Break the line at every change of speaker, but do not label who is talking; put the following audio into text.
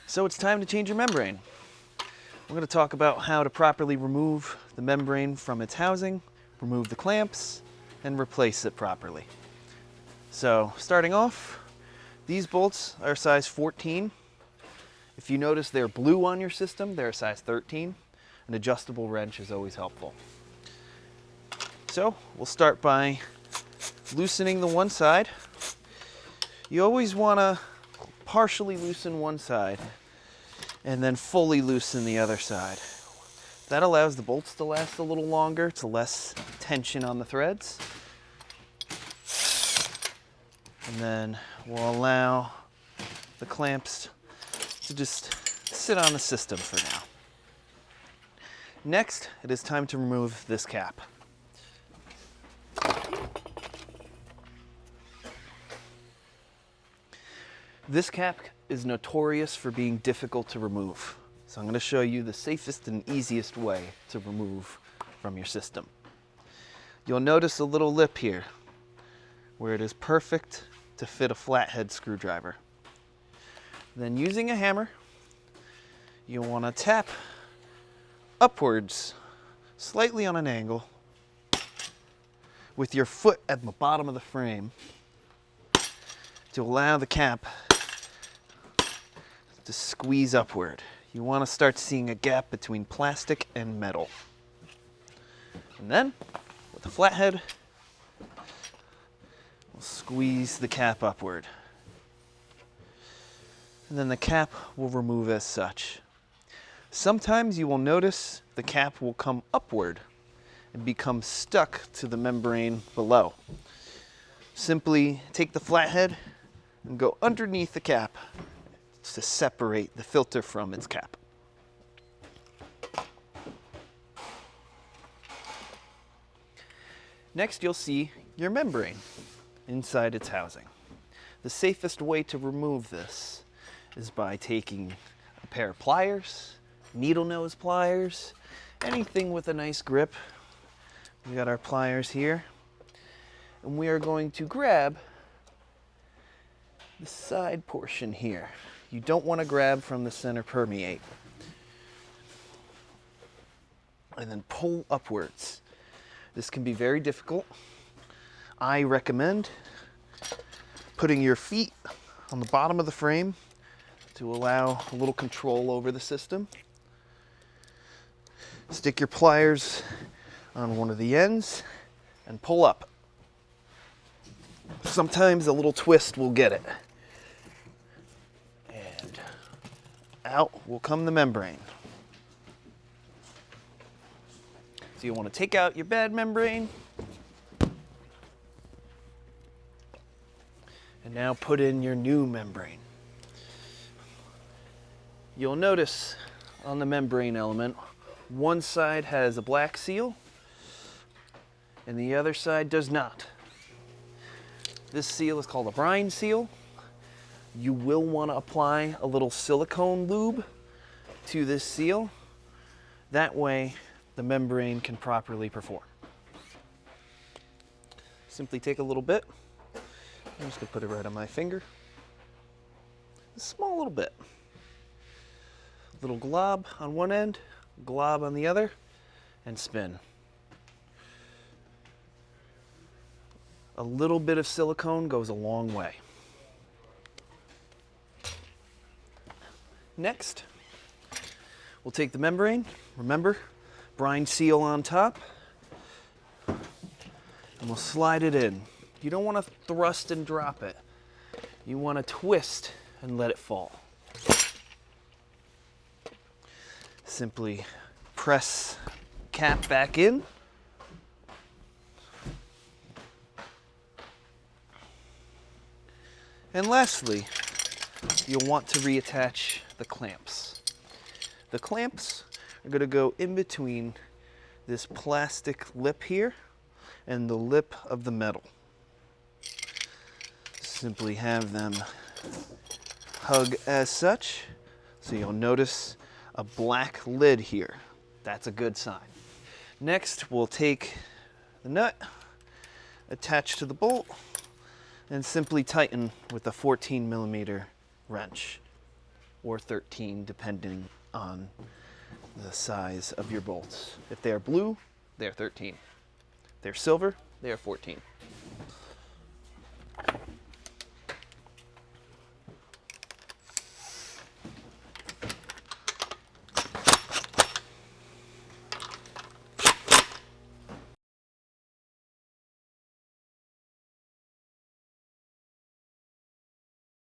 So it's time to change your membrane. We're going to talk about how to properly remove the membrane from its housing, remove the clamps, and replace it properly. So starting off, these bolts are size 14. If you notice they're blue on your system, they're a size 13. An adjustable wrench is always helpful. So we'll start by loosening the one side. You always want to partially loosen one side and then fully loosen the other side. That allows the bolts to last a little longer. It's less tension on the threads. And then we'll allow the clamps to just sit on the system for now. Next, it is time to remove this cap. This cap is notorious for being difficult to remove. So I'm going to show you the safest and easiest way to remove from your system. You'll notice a little lip here where it is perfect to fit a flathead screwdriver. Then using a hammer, you'll want to tap upwards, slightly on an angle, with your foot at the bottom of the frame to allow the cap to squeeze upward. You want to start seeing a gap between plastic and metal. And then, with the flathead, we'll squeeze the cap upward. And then the cap will remove as such. Sometimes you will notice the cap will come upward and become stuck to the membrane below. Simply take the flathead and go underneath the cap to separate the filter from its cap. Next, you'll see your membrane inside its housing. The safest way to remove this is by taking a pair of pliers, needle nose pliers, anything with a nice grip. We got our pliers here, and we are going to grab the side portion here. You don't want to grab from the center permeate. And then pull upwards. This can be very difficult. I recommend putting your feet on the bottom of the frame to allow a little control over the system. Stick your pliers on one of the ends and pull up. Sometimes a little twist will get it. And out will come the membrane. So you want to take out your bad membrane and now put in your new membrane. You'll notice on the membrane element, one side has a black seal and the other side does not. This seal is called a brine seal. You will want to apply a little silicone lube to this seal. That way the membrane can properly perform. Simply take a little bit. I'm just going to put it right on my finger. A small little bit. Little glob on one end, glob on the other, and spin. A little bit of silicone goes a long way. Next, we'll take the membrane. Remember, brine seal on top, and we'll slide it in. You don't want to thrust and drop it. You want to twist and let it fall. Simply press cap back in. And lastly, you'll want to reattach the clamps. The clamps are going to go in between this plastic lip here and the lip of the metal. Simply have them hug as such. So you'll notice a black lid here. That's a good sign. Next, we'll take the nut, attach to the bolt, and simply tighten with a 14mm wrench. or 13, depending on the size of your bolts. If they are blue, they are 13. If they're silver, they are 14.